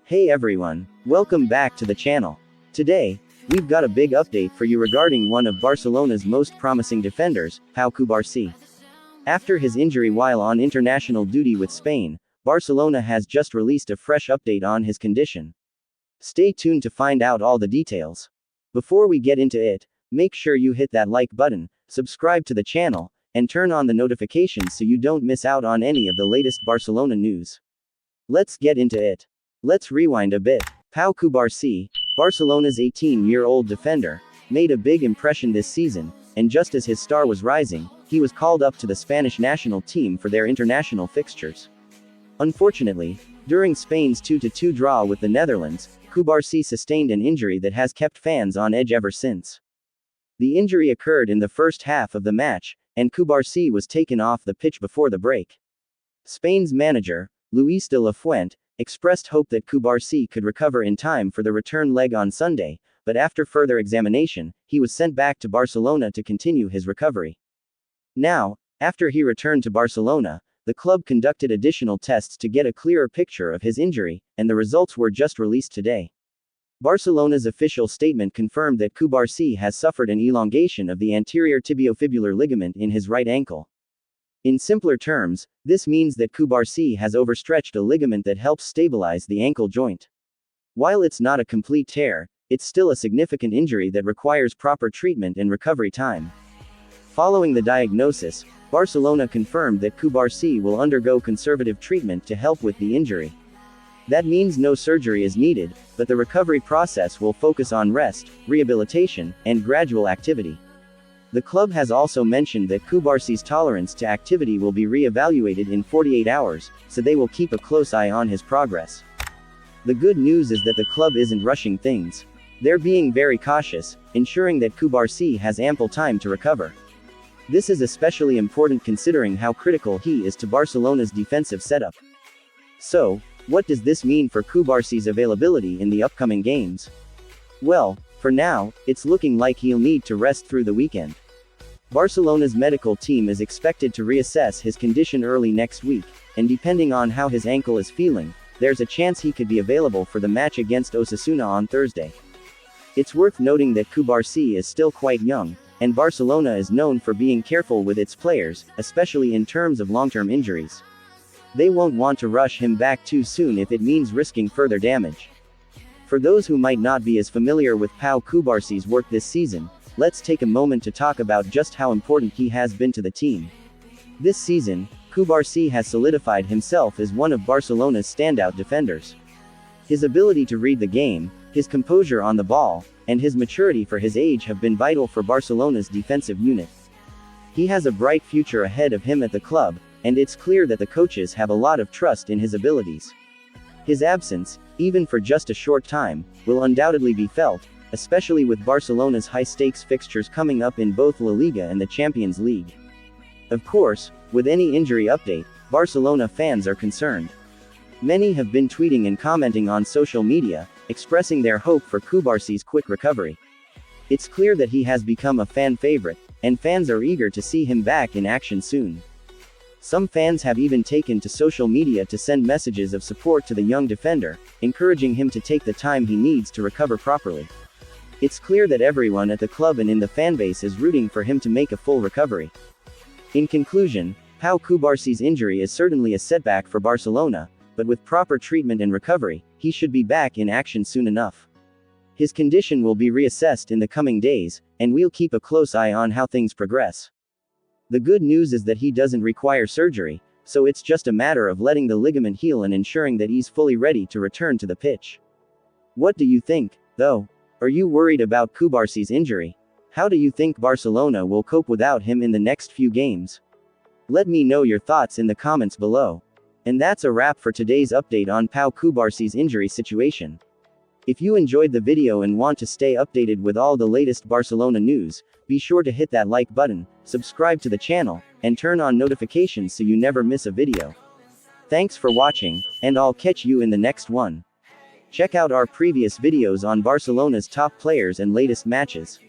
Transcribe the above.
Hey everyone, welcome back to the channel. Today, we've got a big update for you regarding one of Barcelona's most promising defenders, Pau Cubarsi. After his injury while on international duty with Spain, Barcelona has just released a fresh update on his condition. Stay tuned to find out all the details. Before we get into it, make sure you hit that like button, subscribe to the channel, and turn on the notifications so you don't miss out on any of the latest Barcelona news. Let's get into it. Let's rewind a bit. Pau Cubarsi, Barcelona's 18-year-old defender, made a big impression this season, and just as his star was rising, he was called up to the Spanish national team for their international fixtures. Unfortunately, during Spain's 2-2 draw with the Netherlands, Cubarsi sustained an injury that has kept fans on edge ever since. The injury occurred in the first half of the match, and Cubarsi was taken off the pitch before the break. Spain's manager, Luis de la Fuente, expressed hope that Cubarsi could recover in time for the return leg on Sunday, but after further examination, he was sent back to Barcelona to continue his recovery. Now, after he returned to Barcelona, the club conducted additional tests to get a clearer picture of his injury, and the results were just released today. Barcelona's official statement confirmed that Cubarsi has suffered an elongation of the anterior tibiofibular ligament in his right ankle. In simpler terms, this means that Cubarsi has overstretched a ligament that helps stabilize the ankle joint. While it's not a complete tear, it's still a significant injury that requires proper treatment and recovery time. Following the diagnosis, Barcelona confirmed that Cubarsi will undergo conservative treatment to help with the injury. That means no surgery is needed, but the recovery process will focus on rest, rehabilitation, and gradual activity. The club has also mentioned that Cubarsi's tolerance to activity will be re-evaluated in 48 hours, so they will keep a close eye on his progress. The good news is that the club isn't rushing things. They're being very cautious, ensuring that Cubarsi has ample time to recover. This is especially important considering how critical he is to Barcelona's defensive setup. So, what does this mean for Cubarsi's availability in the upcoming games? Well, for now, it's looking like he'll need to rest through the weekend. Barcelona's medical team is expected to reassess his condition early next week, and depending on how his ankle is feeling, there's a chance he could be available for the match against Osasuna on Thursday. It's worth noting that Cubarsi is still quite young, and Barcelona is known for being careful with its players, especially in terms of long-term injuries. They won't want to rush him back too soon if it means risking further damage. For those who might not be as familiar with Pau Cubarsi's work this season, let's take a moment to talk about just how important he has been to the team. This season, Cubarsi has solidified himself as one of Barcelona's standout defenders. His ability to read the game, his composure on the ball, and his maturity for his age have been vital for Barcelona's defensive unit. He has a bright future ahead of him at the club, and it's clear that the coaches have a lot of trust in his abilities. His absence, even for just a short time, will undoubtedly be felt, especially with Barcelona's high-stakes fixtures coming up in both La Liga and the Champions League. Of course, with any injury update, Barcelona fans are concerned. Many have been tweeting and commenting on social media, expressing their hope for Cubarsi's quick recovery. It's clear that he has become a fan favorite, and fans are eager to see him back in action soon. Some fans have even taken to social media to send messages of support to the young defender, encouraging him to take the time he needs to recover properly. It's clear that everyone at the club and in the fanbase is rooting for him to make a full recovery. In conclusion, Pau Cubarsi's injury is certainly a setback for Barcelona, but with proper treatment and recovery, he should be back in action soon enough. His condition will be reassessed in the coming days, and we'll keep a close eye on how things progress. The good news is that he doesn't require surgery, so it's just a matter of letting the ligament heal and ensuring that he's fully ready to return to the pitch. What do you think, though? Are you worried about Cubarsi's injury? How do you think Barcelona will cope without him in the next few games? Let me know your thoughts in the comments below. And that's a wrap for today's update on Pau Cubarsi's injury situation. If you enjoyed the video and want to stay updated with all the latest Barcelona news, be sure to hit that like button, subscribe to the channel, and turn on notifications so you never miss a video. Thanks for watching, and I'll catch you in the next one. Check out our previous videos on Barcelona's top players and latest matches.